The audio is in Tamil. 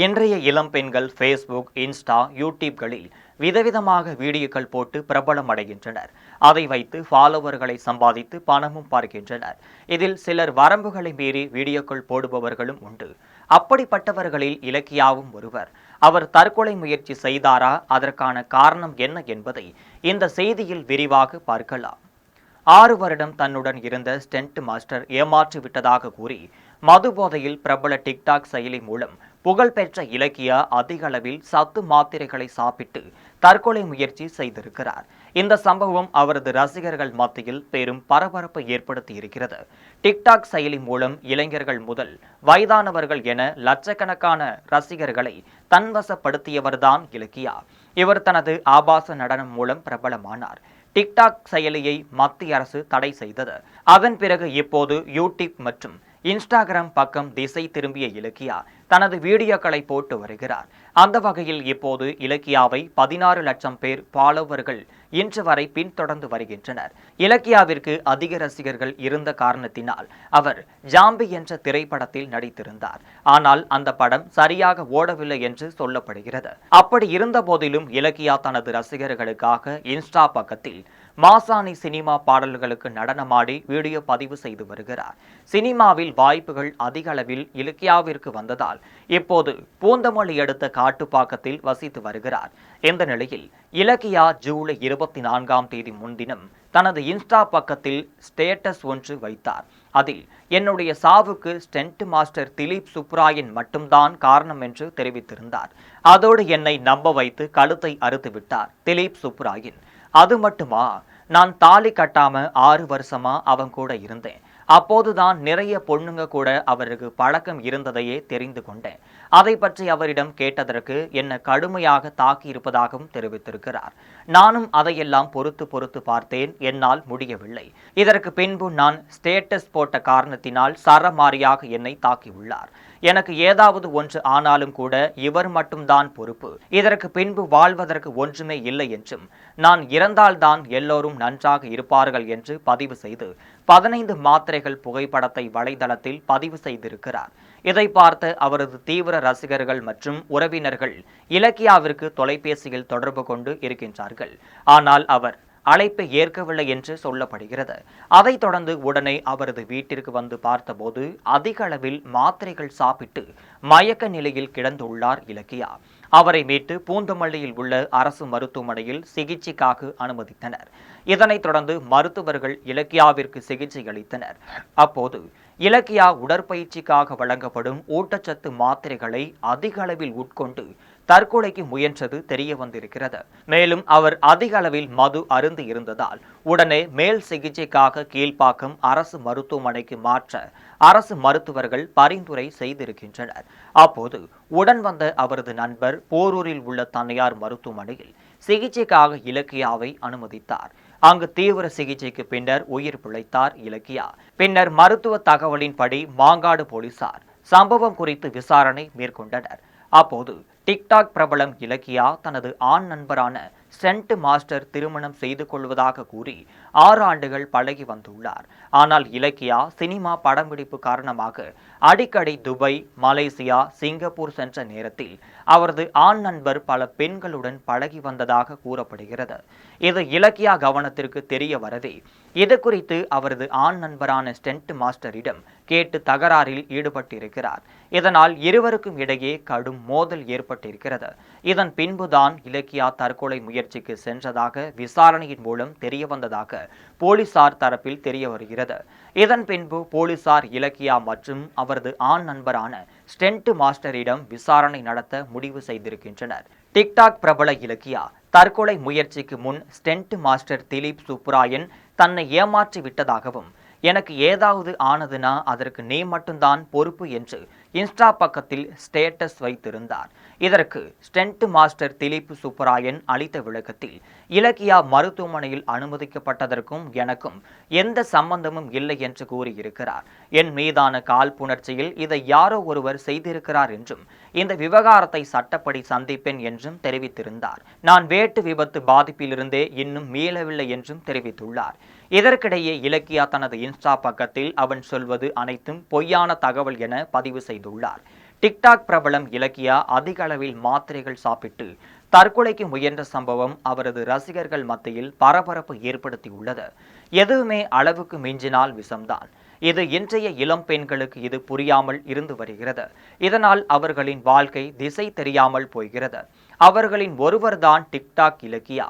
இன்றைய இளம் பெண்கள் ஃபேஸ்புக், இன்ஸ்டா, யூடியூப்களில் விதவிதமாக வீடியோக்கள் போட்டு பிரபலம் அடைகின்றனர். அதை வைத்து ஃபாலோவர்களை சம்பாதித்து பணமும் பார்க்கின்றனர். இதில் சிலர் வரம்புகளை மீறி வீடியோக்கள் போடுபவர்களும் உண்டு. அப்படிப்பட்டவர்களில் இலக்கியாவும் ஒருவர். அவர் தற்கொலை முயற்சி செய்தாரா? அதற்கான காரணம் என்ன என்பதை இந்த செய்தியில் விரிவாக பார்க்கலாம். 6 வருடம் தன்னுடன் இருந்த ஸ்டென்ட் மாஸ்டர் ஏமாற்றி விட்டதாக கூறி மது போதையில் பிரபல டிக்டாக் செயலி மூலம் புகழ்பெற்ற இலக்கியா அதிக அளவில் சத்து மாத்திரைகளை சாப்பிட்டு தற்கொலை முயற்சி செய்திருக்கிறார். இந்த சம்பவம் அவரது ரசிகர்கள் மத்தியில் பெரும் பரபரப்பை ஏற்படுத்தி இருக்கிறது. டிக்டாக் செயலி மூலம் இளைஞர்கள் முதல் வயதானவர்கள் என லட்சக்கணக்கான ரசிகர்களை தன்வசப்படுத்தியவர்தான் இலக்கியா. இவர் தனது ஆபாச நடனம் மூலம் பிரபலமானார். டிக்டாக் செயலியை மத்திய அரசு தடை செய்தது. அதன் பிறகு இப்போது யூடியூப் மற்றும் இன்ஸ்டாகிராம் பக்கம் திசை திரும்பிய இலக்கியா தனது வீடியோக்களை போட்டு வருகிறார். அந்த வகையில் இப்போது இலக்கியாவை 16 லட்சம் பேர் ஃபாலோவர்கள் இன்று வரை பின்தொடர்ந்து வருகின்றனர். இலக்கியாவிற்கு அதிக ரசிகர்கள் இருந்த காரணத்தினால் அவர் ஜாம்பி என்ற திரைப்படத்தில் நடித்திருந்தார். ஆனால் அந்த படம் சரியாக ஓடவில்லை என்று சொல்லப்படுகிறது. அப்படி இருந்த போதிலும் இலக்கியா தனது ரசிகர்களுக்காக இன்ஸ்டா பக்கத்தில் மாசாணி சினிமா பாடல்களுக்கு நடனமாடி வீடியோ பதிவு செய்து வருகிறார். சினிமாவில் வாய்ப்புகள் அதிக அளவில் இலக்கியாவிற்கு வந்ததால் இப்போது பூந்தமல்லி அடுத்த காட்டுப்பாக்கத்தில் வசித்து வருகிறார். இந்த நிலையில் இலக்கியா ஜூலை 24ஆம் தேதி முன்தினம் தனது இன்ஸ்டா பக்கத்தில் ஸ்டேட்டஸ் ஒன்று வைத்தார். அதில் என்னுடைய சாவுக்கு ஸ்டென்ட் மாஸ்டர் திலீப் சுப்ராயன் மட்டும்தான் காரணம் என்று தெரிவித்திருந்தார். அதோடு என்னை நம்ப வைத்து கழுத்தை அறுத்து விட்டார் திலீப் சுப்ராயன். அது மட்டுமா, நான் தாலி கட்டாம 6 வருஷமா அவன் கூட இருந்தேன். அப்போதுதான் நிறைய பொண்ணுங்க கூட அவருக்கு பழக்கம் இருந்ததையே தெரிந்து கொண்டேன். அதை பற்றி அவரிடம் கேட்டதற்கு என்ன கடுமையாக தாக்கி இருப்பதாகவும் தெரிவித்திருக்கிறார். நானும் அதையெல்லாம் பொறுத்து பார்த்தேன். என்னால் முடியவில்லை. இதற்கு பின்பு நான் ஸ்டேட்டஸ் போட்ட காரணத்தினால் சரமாரியாக என்னை தாக்கியுள்ளார். எனக்கு ஏதாவது ஒன்று ஆனாலும் கூட இவர் மட்டும்தான் பொறுப்பு. இதற்கு பின்பு வாழ்வதற்கு ஒன்றுமே இல்லை என்றும் நான் இறந்தால்தான் எல்லோரும் நன்றாக இருப்பார்கள் என்று பதிவு செய்து 15 மாத்திரைகள் புகைப்படத்தை வலைதளத்தில் பதிவு செய்திருக்கிறார். இதை பார்த்த அவரது தீவிர ரசிகர்கள் மற்றும் உறவினர்கள் இலக்கியாவிற்கு தொலைபேசியில் தொடர்பு கொண்டு இருக்கின்றார்கள். ஆனால் அவர் அழைப்பை ஏற்கவில்லை என்று சொல்லப்படுகிறது. அதைத் தொடர்ந்து உடனே அவரது வீட்டிற்கு வந்து பார்த்தபோது அதிக அளவில் மாத்திரைகள் சாப்பிட்டு மயக்க நிலையில் கிடந்துள்ளார் இலக்கியா. அவரை மீட்டு பூந்தமல்லியில் உள்ள அரசு மருத்துவமனையில் சிகிச்சைக்காக அனுமதித்தனர். இதனைத் தொடர்ந்து மருத்துவர்கள் இலக்கியாவிற்கு சிகிச்சை அளித்தனர். அப்போது இலக்கியா உடற்பயிற்சிக்காக வழங்கப்படும் ஊட்டச்சத்து மாத்திரைகளை அதிக அளவில் உட்கொண்டு தற்கொலைக்கு முயன்றது தெரிய வந்திருக்கிறது. மேலும் அவர் அதிக அளவில் மது அருந்து இருந்ததால் உடனே மேல் சிகிச்சைக்காக கீழ்ப்பாக்கம் அரசு மருத்துவமனைக்கு மாற்ற அரசு மருத்துவர்கள் பரிந்துரை செய்திருக்கின்றனர். அப்போது உடன் வந்த அவரது நண்பர் போரூரில் உள்ள தனியார் மருத்துவமனையில் சிகிச்சைக்காக இலக்கியாவை அனுமதித்தார். அங்கு தீவிர சிகிச்சைக்கு பின்னர் உயிர் பிழைத்தார் இலக்கியா. பின்னர் மருத்துவ தகவலின்படி மாங்காடு போலீசார் சம்பவம் குறித்து விசாரணை மேற்கொண்டனர். அப்போது டிக்டாக் பிரபலம் இலக்கியா தனது ஆண் நண்பரான ஸ்டென்ட் மாஸ்டர் திருமணம் செய்து கொள்வதாக கூறி 6 ஆண்டுகள் பழகி வந்துள்ளார். ஆனால் இலக்கியா சினிமா படம்பிடிப்பு காரணமாக அடிக்கடி துபாய், மலேசியா, சிங்கப்பூர் சென்ற நேரத்தில் அவரது ஆண் நண்பர் பல பெண்களுடன் பழகி வந்ததாக கூறப்படுகிறது. இது இலக்கியா கவனத்திற்கு தெரிய வரவே இது குறித்து அவரது ஆண் நண்பரான ஸ்டென்ட் மாஸ்டரிடம் கேட்டு தகராறில் ஈடுபட்டிருக்கிறார். இதனால் இருவருக்கும் இடையே கடும் மோதல் ஏற்பட்டிருக்கிறது. இதன் பின்புதான் இலக்கியா தற்கொலை முயற்சிக்கு சென்றதாக விசாரணையின் மூலம் தெரிய வந்ததாக போலீசார் தரப்பில் தெரிய வருகிறது. இதன் பின்பு போலீசார் இலக்கியா மற்றும் அவரது ஆண் நண்பரான ஸ்டென்ட் மாஸ்டரிடம் விசாரணை நடத்த முடிவு செய்திருக்கின்றனர். டிக்டாக் பிரபல இலக்கியா தற்கொலை முயற்சிக்கு முன் ஸ்டென்ட் மாஸ்டர் திலீப் சுப்ராயன் தன்னை ஏமாற்றி விட்டதாகவும் எனக்கு ஏதாவது ஆனதுனா அதற்கு நீ மட்டும்தான் பொறுப்பு என்று இன்ஸ்டா பக்கத்தில் ஸ்டேட்டஸ் வைத்திருந்தார். இதற்கு ஸ்டென்ட் மாஸ்டர் திலீப் சுப்ராயன் அளித்த விளக்கத்தில் இலக்கியா மருத்துவமனையில் அனுமதிக்கப்பட்டதற்கும் எனக்கும் எந்த சம்பந்தமும் இல்லை என்று கூறியிருக்கிறார். என் மீதான காழ்ப்புணர்ச்சியில் இதை யாரோ ஒருவர் செய்திருக்கிறார் என்றும் இந்த விவகாரத்தை சட்டப்படி சந்திப்பேன் என்றும் தெரிவித்திருந்தார். நான் வேட்டு விபத்து பாதிப்பிலிருந்தே இன்னும் மீளவில்லை என்றும் தெரிவித்துள்ளார். இதற்கிடையே இலக்கியா தனது இன்ஸ்டா பக்கத்தில் அவன் சொல்வது அனைத்தும் பொய்யான தகவல் என பதிவு செய்துள்ளார். டிக்டாக் பிரபலம் இலக்கியா அதிக அளவில் மாத்திரைகள் சாப்பிட்டு தற்கொலைக்கு முயன்ற சம்பவம் அவரது ரசிகர்கள் மத்தியில் பரபரப்பு ஏற்படுத்தியுள்ளது. எதுவுமே அளவுக்கு மிஞ்சினால் விஷம்தான். இது இன்றைய இளம் பெண்களுக்கு இது புரியாமல் இருந்து வருகிறது. இதனால் அவர்களின் வாழ்க்கை திசை தெரியாமல் போகிறது. அவர்களின் ஒருவர்தான் டிக்டாக் இலக்கியா.